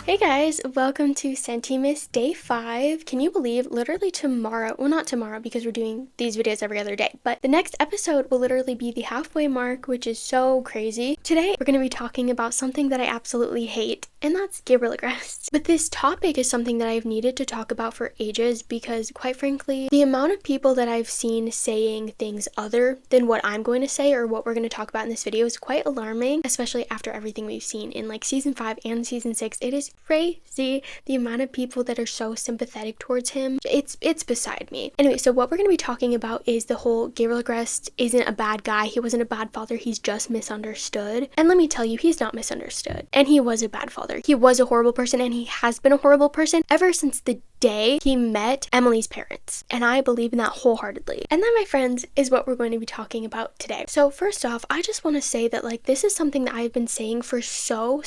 Hey guys, welcome to Sentimas Day 5. Can you believe literally tomorrow, well not tomorrow because we're doing these videos every other day, but the next episode will literally be the halfway mark, which is so crazy. Today we're going to be talking about something that I absolutely hate, and that's Gabriel Agreste. But this topic is something that I've needed to talk about for ages because quite frankly, the amount of people that I've seen saying things other than what I'm going to say or what we're going to talk about in this video is quite alarming, especially after everything we've seen in like season 5 and season 6. It is crazy the amount of people that are so sympathetic towards him. It's beside me. Anyway, so what we're going to be talking about is the whole Gabriel Agreste isn't a bad guy. He wasn't a bad father. He's just misunderstood. And let me tell you, he's not misunderstood. And he was a bad father. He was a horrible person, and he has been a horrible person ever since the day he met Emily's parents. And I believe in that wholeheartedly. And that, my friends, is what we're going to be talking about today. So first off, I just want to say that like this is something that I've been saying for so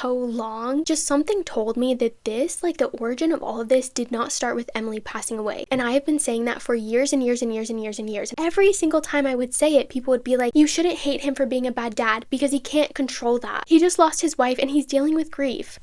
long. Just something told me that this, like the origin of all of this, did not start with Emily passing away. And I have been saying that for years and years and years and years and years. Every single time I would say it, people would be like, you shouldn't hate him for being a bad dad because he can't control that. He just lost his wife and he's dealing with grief.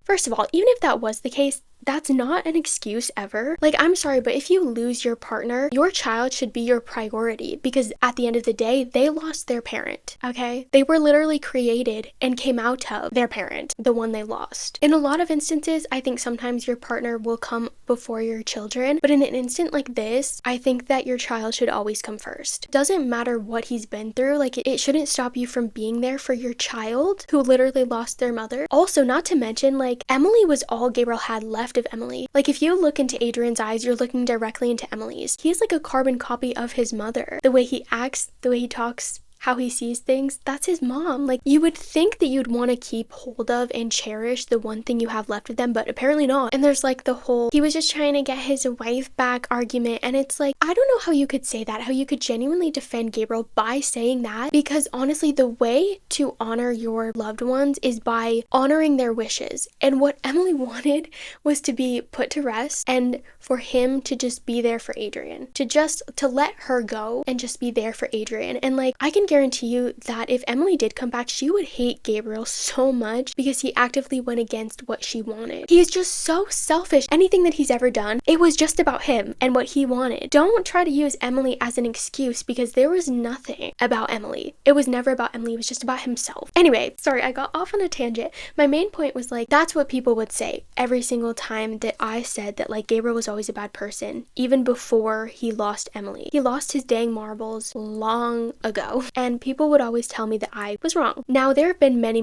First of all, even if that was the case, that's not an excuse ever. Like, I'm sorry, but if you lose your partner, your child should be your priority because at the end of the day, they lost their parent, okay? They were literally created and came out of their parent, the one they lost. In a lot of instances, I think sometimes your partner will come before your children, but in an instant like this, I think that your child should always come first. Doesn't matter what he's been through, like it shouldn't stop you from being there for your child who literally lost their mother. Also, not to mention, like, Emily was all Gabriel had left of Emily. Like, if you look into Adrien's eyes, you're looking directly into Emily's. He's like a carbon copy of his mother. The way he acts, the way he talks, how he sees things, that's his mom. Like, you would think that you'd want to keep hold of and cherish the one thing you have left of them, but apparently not. And there's like the whole, he was just trying to get his wife back argument, and it's like, I don't know how you could say that, how you could genuinely defend Gabriel by saying that, because honestly, the way to honor your loved ones is by honoring their wishes. And what Emily wanted was to be put to rest and for him to just be there for Adrien, to let her go and just be there for Adrien. And like, I can guarantee you that if Emily did come back, she would hate Gabriel so much because he actively went against what she wanted. He's just so selfish. Anything that he's ever done, it was just about him and what he wanted. Don't try to use Emily as an excuse because there was nothing about Emily. It was never about Emily. It was just about himself. Anyway, sorry, I got off on a tangent. My main point was like, that's what people would say every single time that I said that like Gabriel was always a bad person, even before he lost Emily. He lost his dang marbles long ago. And people would always tell me that I was wrong. Now, there have been many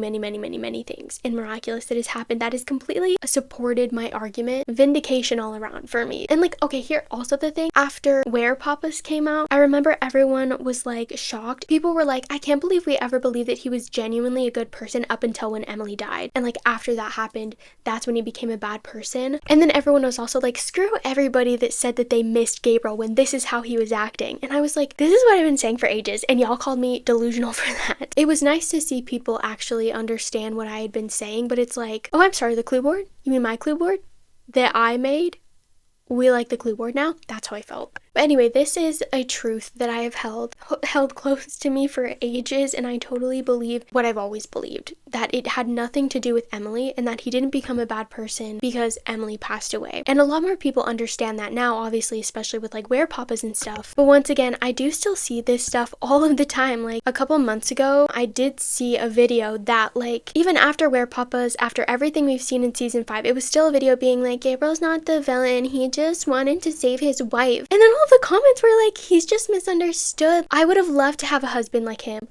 things in Miraculous that has happened that has completely supported my argument. Vindication all around for me. And like, okay, here also the thing, after Where Papas came out, I remember everyone was like shocked. People were like, I can't believe we ever believed that he was genuinely a good person up until when Emily died. And like after that happened, that's when he became a bad person. And then everyone was also like, screw everybody that said that they missed Gabriel when this is how he was acting. And I was like, this is what I've been saying for ages, and y'all called me delusional for that. It was nice to see people actually understand what I had been saying, but it's like, oh, I'm sorry, the clue board? You mean my clue board that I made? We like the clue board now? That's how I felt. But anyway, this is a truth that I have held close to me for ages, and I totally believe what I've always believed, that it had nothing to do with Emily and that he didn't become a bad person because Emily passed away. And a lot more people understand that now, obviously, especially with like Where Papas and stuff. But once again, I do still see this stuff all of the time. Like a couple months ago, I did see a video that like, even after Where Papas, after everything we've seen in season 5, it was still a video being like, Gabriel's not the villain, he just wanted to save his wife. And then all the comments were like, he's just misunderstood. I would have loved to have a husband like him.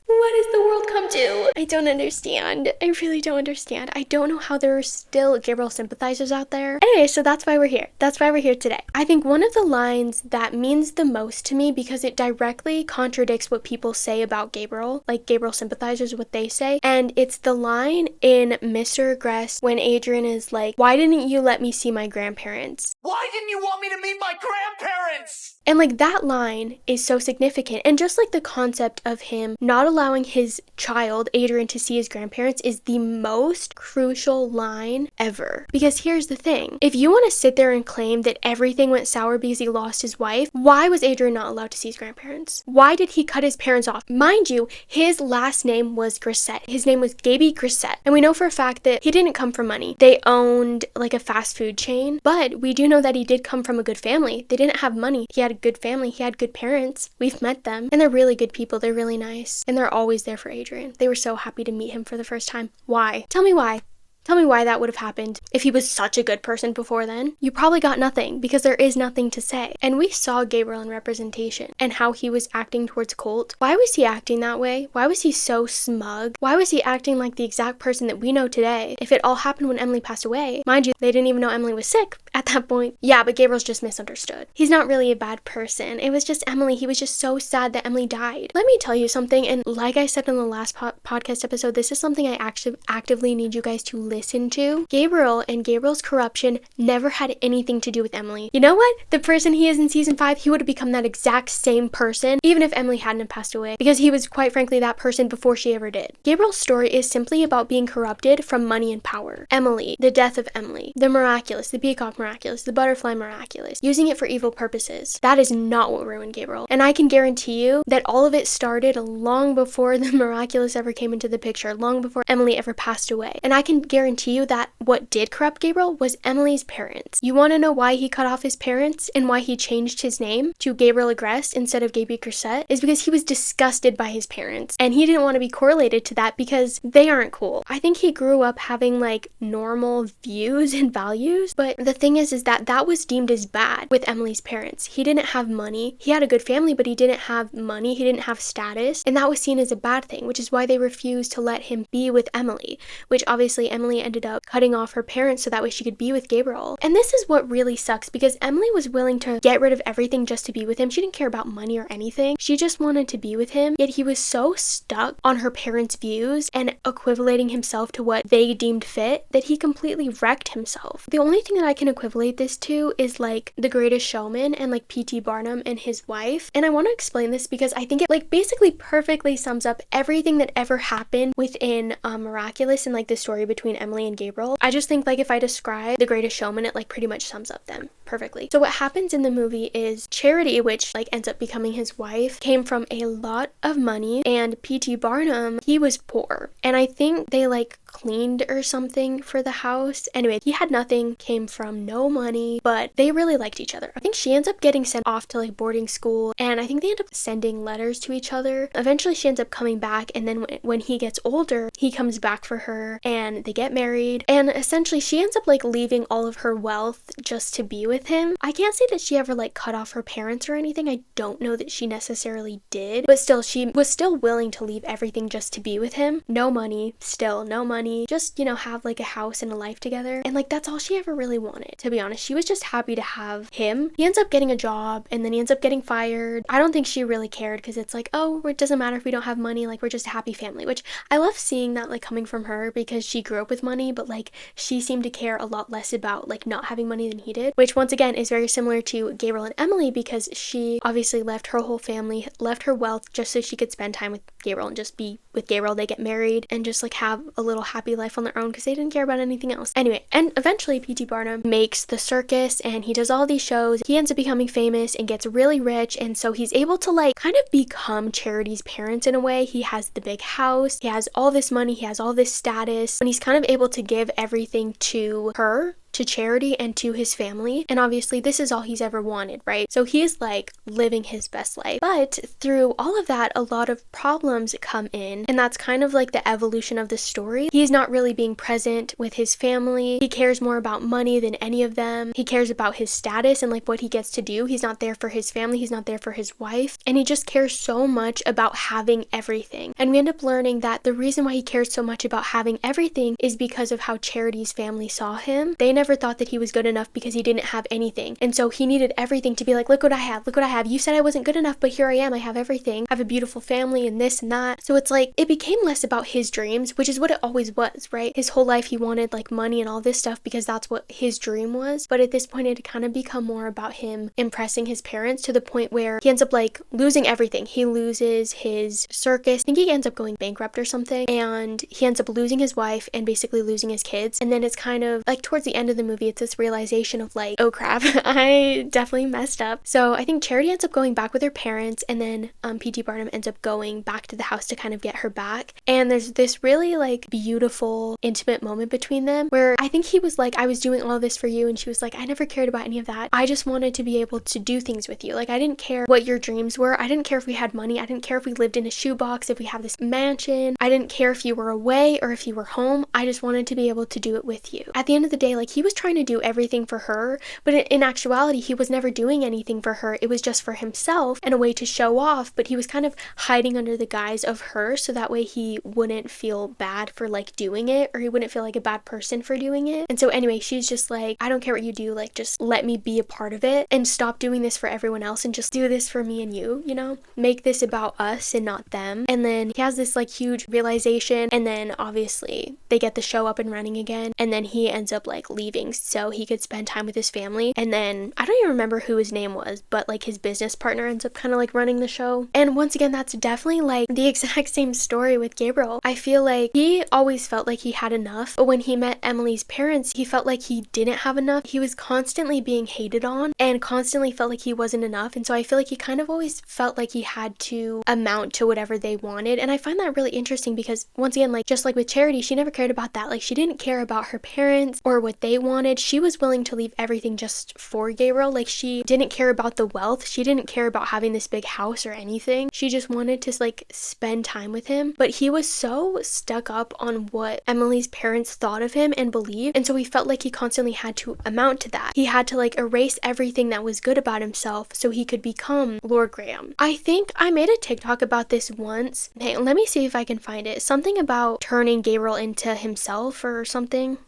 What has the world come to? I don't understand. I really don't understand. I don't know how there are still Gabriel sympathizers out there. Anyway, so that's why we're here. That's why we're here today. I think one of the lines that means the most to me because it directly contradicts what people say about Gabriel, like Gabriel sympathizers, what they say. And it's the line in Mr. Agreste when Adrien is like, why didn't you let me see my grandparents? Why didn't you want me to meet my grandparents? And like that line is so significant. And just like the concept of him not allowing his child, Adrien, to see his grandparents is the most crucial line ever. Because here's the thing. If you want to sit there and claim that everything went sour because he lost his wife, why was Adrien not allowed to see his grandparents? Why did he cut his parents off? Mind you, his last name was Agreste. His name was Gabriel Agreste. And we know for a fact that he didn't come from money. They owned like a fast food chain, but we do know that he did come from a good family. They didn't have money. He had a good family. He had good parents. We've met them. And they're really good people. They're really nice. And they're always there for Adrien. They were so happy to meet him for the first time. Why? Tell me why. Tell me why that would have happened if he was such a good person before then. You probably got nothing because there is nothing to say. And we saw Gabriel in representation and how he was acting towards Colt. Why was he acting that way? Why was he so smug? Why was he acting like the exact person that we know today? If it all happened when Emily passed away, mind you, they didn't even know Emily was sick at that point. Yeah, but Gabriel's just misunderstood. He's not really a bad person. It was just Emily. He was just so sad that Emily died. Let me tell you something, and like I said in the last podcast episode, this is something I actually actively need you guys to listen to. Gabriel and Gabriel's corruption never had anything to do with Emily. You know what? The person he is in season 5, he would have become that exact same person even if Emily hadn't passed away, because he was quite frankly that person before she ever did. Gabriel's story is simply about being corrupted from money and power. Emily, the death of Emily, the Miraculous, the Peacock Miraculous, the Butterfly Miraculous, using it for evil purposes. That is not what ruined Gabriel. And I can guarantee you that all of it started long before the Miraculous ever came into the picture, long before Emily ever passed away. And I can guarantee you that what did corrupt Gabriel was Emily's parents. You want to know why he cut off his parents and why he changed his name to Gabriel Agreste instead of Gabriel Agreste? Is because he was disgusted by his parents and he didn't want to be correlated to that because they aren't cool. I think he grew up having like normal views and values, but the thing is that that was deemed as bad with Emily's parents. He didn't have money. He had a good family, but he didn't have money. He didn't have status, and that was seen as a bad thing, which is why they refused to let him be with Emily, which obviously Emily ended up cutting off her parents so that way she could be with Gabriel. And this is what really sucks, because Emily was willing to get rid of everything just to be with him. She didn't care about money or anything. She just wanted to be with him, yet he was so stuck on her parents' views and equivalating himself to what they deemed fit that he completely wrecked himself. The only thing that I can equivalate this to is like The Greatest Showman and like P.T. Barnum and his wife. And I want to explain this because I think it like basically perfectly sums up everything that ever happened within Miraculous and like the story between Emily and Gabriel. I just think like if I describe The Greatest Showman, it like pretty much sums up them perfectly. So what happens in the movie is Charity, which like ends up becoming his wife, came from a lot of money, and P.T. Barnum, he was poor. And I think they like cleaned or something for the house. Anyway, he had nothing, came from no money, but they really liked each other. I think she ends up getting sent off to like boarding school, and I think they end up sending letters to each other. Eventually she ends up coming back, and then when he gets older, he comes back for her and they get married, and essentially she ends up like leaving all of her wealth just to be with him. I can't say that she ever like cut off her parents or anything. I don't know that she necessarily did, but still she was still willing to leave everything just to be with him. No money, still no money, just, you know, have like a house and a life together. And like that's all she ever really wanted, to be honest. She was just happy to have him. He ends up getting a job and then he ends up getting fired. I don't think she really cared, because it's like, oh, it doesn't matter if we don't have money, like we're just a happy family, which I love seeing that like coming from her, because she grew up with money, but like she seemed to care a lot less about like not having money than he did, which once again is very similar to Gabriel and Emily, because she obviously left her whole family, left her wealth just so she could spend time with Gabriel and just be with Gabriel. They get married and just like have a little happy life on their own because they didn't care about anything else. Anyway, and eventually P.T. Barnum makes the circus and he does all these shows. He ends up becoming famous and gets really rich, and so he's able to like kind of become Charity's parents in a way. He has the big house, he has all this money, he has all this status, and he's kind of able to give everything to her, to Charity, and to his family. And obviously this is all he's ever wanted, right? So he's like living his best life. But through all of that, a lot of problems come in, and that's kind of like the evolution of the story. He's not really being present with his family. He cares more about money than any of them. He cares about his status and like what he gets to do. He's not there for his family, he's not there for his wife, and he just cares so much about having everything. And we end up learning that the reason why he cares so much about having everything is because of how Charity's family saw him. They never never thought that he was good enough because he didn't have anything. And so he needed everything to be like, look what I have, look what I have. You said I wasn't good enough, but here I am. I have everything. I have a beautiful family and this and that. So it's like, it became less about his dreams, which is what it always was, right? His whole life he wanted like money and all this stuff because that's what his dream was. But at this point, it kind of become more about him impressing his parents to the point where he ends up like losing everything. He loses his circus. I think he ends up going bankrupt or something. And he ends up losing his wife and basically losing his kids. And then it's kind of like towards the end of the movie, it's this realization of like, oh crap, I definitely messed up. So I think Charity ends up going back with her parents, and then P.T. Barnum ends up going back to the house to kind of get her back. And there's this really like beautiful, intimate moment between them where I think he was like, I was doing all this for you, and she was like, I never cared about any of that. I just wanted to be able to do things with you. Like, I didn't care what your dreams were. I didn't care if we had money. I didn't care if we lived in a shoebox, if we have this mansion. I didn't care if you were away or if you were home. I just wanted to be able to do it with you. At the end of the day, like, he was trying to do everything for her, but in actuality, he was never doing anything for her. It was just for himself and a way to show off, but he was kind of hiding under the guise of her so that way he wouldn't feel bad for like doing it, or he wouldn't feel like a bad person for doing it. And so anyway, she's just like, I don't care what you do, like just let me be a part of it and stop doing this for everyone else and just do this for me and you, you know? Make this about us and not them. And then he has this like huge realization, and then obviously they get the show up and running again, and then he ends up like leaving so he could spend time with his family. And then I don't even remember who his name was, but like his business partner ends up kind of like running the show. And once again, that's definitely like the exact same story with Gabriel. I feel like he always felt like he had enough, but when he met Emily's parents, he felt like he didn't have enough. He was constantly being hated on and constantly felt like he wasn't enough. And so I feel like he kind of always felt like he had to amount to whatever they wanted. And I find that really interesting because once again, like just like with Charity, she never cared about that. Like she didn't care about her parents or what they wanted. She was willing to leave everything just for Gabriel. Like she didn't care about the wealth. She didn't care about having this big house or anything. She just wanted to like spend time with him. But he was so stuck up on what Emily's parents thought of him and believed. And so he felt like he constantly had to amount to that. He had to like erase everything that was good about himself so he could become Lord Graham. I think I made a TikTok about this once. Hey, let me see if I can find it. Something about turning Gabriel into himself or something.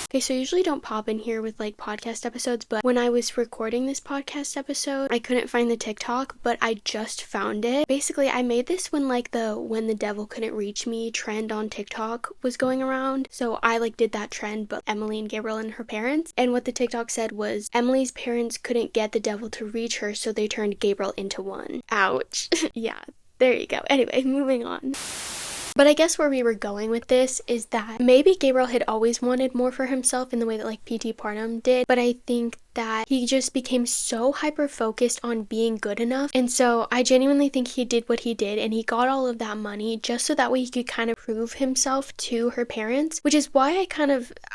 Okay, so I usually don't pop in here with like podcast episodes, but when I was recording this podcast episode, I couldn't find the TikTok, but I just found it. Basically, I made this when like the "when the devil couldn't reach me" trend on TikTok was going around. So I like did that trend, but Emily and Gabriel and her parents. And what the TikTok said was, Emily's parents couldn't get the devil to reach her, so they turned Gabriel into one. Ouch. Yeah, there you go. Anyway, moving on. But I guess where we were going with this is that maybe Gabriel had always wanted more for himself in the way that like P.T. Barnum did, but I think that he just became so hyper focused on being good enough. And so I genuinely think he did what he did, and he got all of that money just so that way he could kind of prove himself to her parents, which is why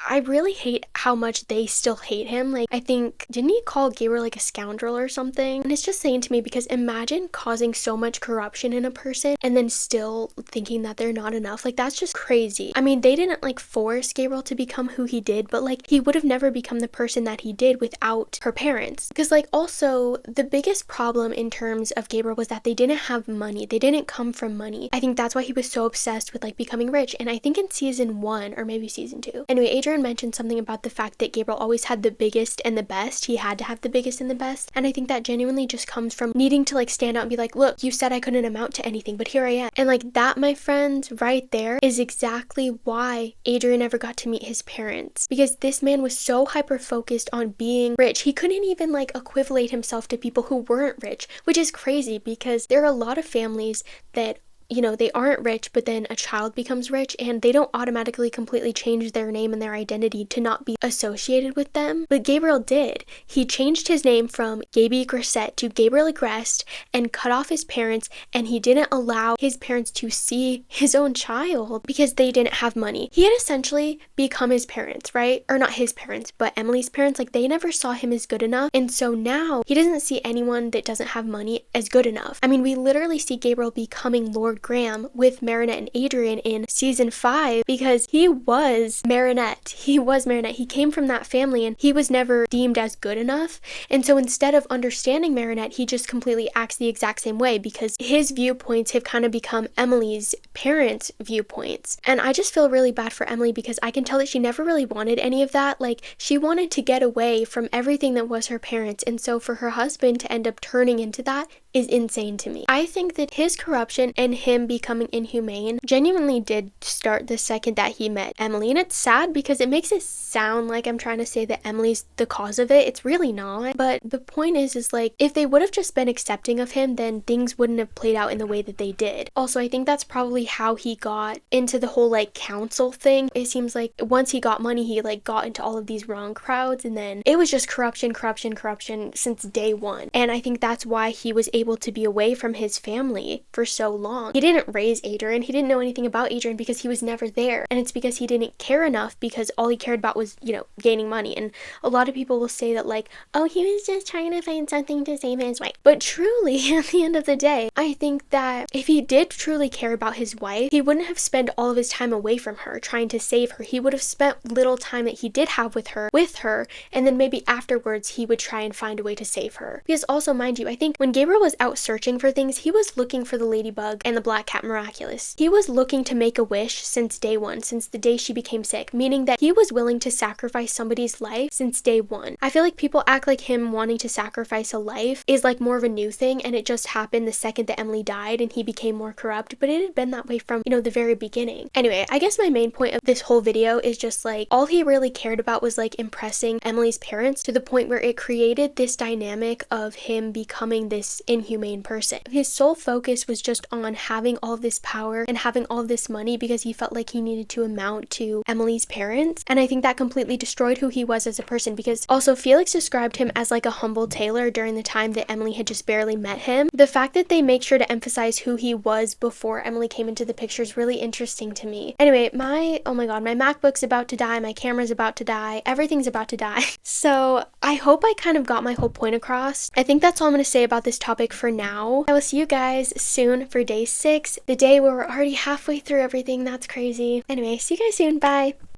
I really hate how much they still hate him. Like, I think, didn't he call Gabriel like a scoundrel or something? And it's just saying to me, because imagine causing so much corruption in a person and then still thinking that they're not enough. Like, that's just crazy. I mean, they didn't like force Gabriel to become who he did, but like he would have never become the person that he did without her parents. Because like also the biggest problem in terms of Gabriel was that they didn't have money. They didn't come from money. I think that's why he was so obsessed with like becoming rich. And I think in season 1 or maybe season 2. Anyway, Adrien mentioned something about the fact that Gabriel always had the biggest and the best. He had to have the biggest and the best. And I think that genuinely just comes from needing to like stand out and be like, look, you said I couldn't amount to anything, but here I am. And like that, my friends, right there is exactly why Adrien never got to meet his parents. Because this man was so hyper focused on being rich. He couldn't even like equivalate himself to people who weren't rich, which is crazy because there are a lot of families that, you know, they aren't rich, but then a child becomes rich and they don't automatically completely change their name and their identity to not be associated with them. But Gabriel did. He changed his name from Gaby Grissett to Gabriel Agreste and cut off his parents, and he didn't allow his parents to see his own child because they didn't have money. He had essentially become his parents, right? Or not his parents, but Emily's parents. Like, they never saw him as good enough, and so now he doesn't see anyone that doesn't have money as good enough. I mean, we literally see Gabriel becoming Lord Graham with Marinette and Adrien in season 5 because he was Marinette. He came from that family and he was never deemed as good enough. And so instead of understanding Marinette, he just completely acts the exact same way because his viewpoints have kind of become Emily's parents' viewpoints. And I just feel really bad for Emily because I can tell that she never really wanted any of that. Like, she wanted to get away from everything that was her parents. And so for her husband to end up turning into that is insane to me. I think that his corruption and him becoming inhumane genuinely did start the second that he met Emily. And it's sad because it makes it sound like I'm trying to say that Emily's the cause of it. It's really not. But the point is like, if they would have just been accepting of him, then things wouldn't have played out in the way that they did. Also, I think that's probably how he got into the whole like council thing. It seems like once he got money, he like got into all of these wrong crowds, and then it was just corruption since day one. And I think that's why he was able to be away from his family for so long. He didn't raise Adrien. He didn't know anything about Adrien because he was never there. And it's because he didn't care enough because all he cared about was, you know, gaining money. And a lot of people will say that like, oh, he was just trying to find something to save his wife. But truly, at the end of the day, I think that if he did truly care about his wife, he wouldn't have spent all of his time away from her trying to save her. He would have spent little time that he did have with her, and then maybe afterwards he would try and find a way to save her. Because also, mind you, I think when Gabriel was out searching for things, he was looking for the ladybug and the black cat Miraculous. He was looking to make a wish since day one, since the day she became sick, meaning that he was willing to sacrifice somebody's life since day one. I feel like people act like him wanting to sacrifice a life is like more of a new thing, and it just happened the second that Emily died and he became more corrupt, but it had been that way from, you know, the very beginning. Anyway, I guess my main point of this whole video is just like, all he really cared about was like impressing Emily's parents to the point where it created this dynamic of him becoming this inhumane person. His sole focus was just on having all this power and having all this money because he felt like he needed to amount to Emily's parents. And I think that completely destroyed who he was as a person, because also Felix described him as like a humble tailor during the time that Emily had just barely met him. The fact that they make sure to emphasize who he was before Emily came into the picture is really interesting to me. Anyway, oh my god, my MacBook's about to die, my camera's about to die, everything's about to die. So I hope I kind of got my whole point across. I think that's all I'm going to say about this topic for now. I will see you guys soon for day 6, the day where we're already halfway through everything. That's crazy. Anyway, see you guys soon. Bye.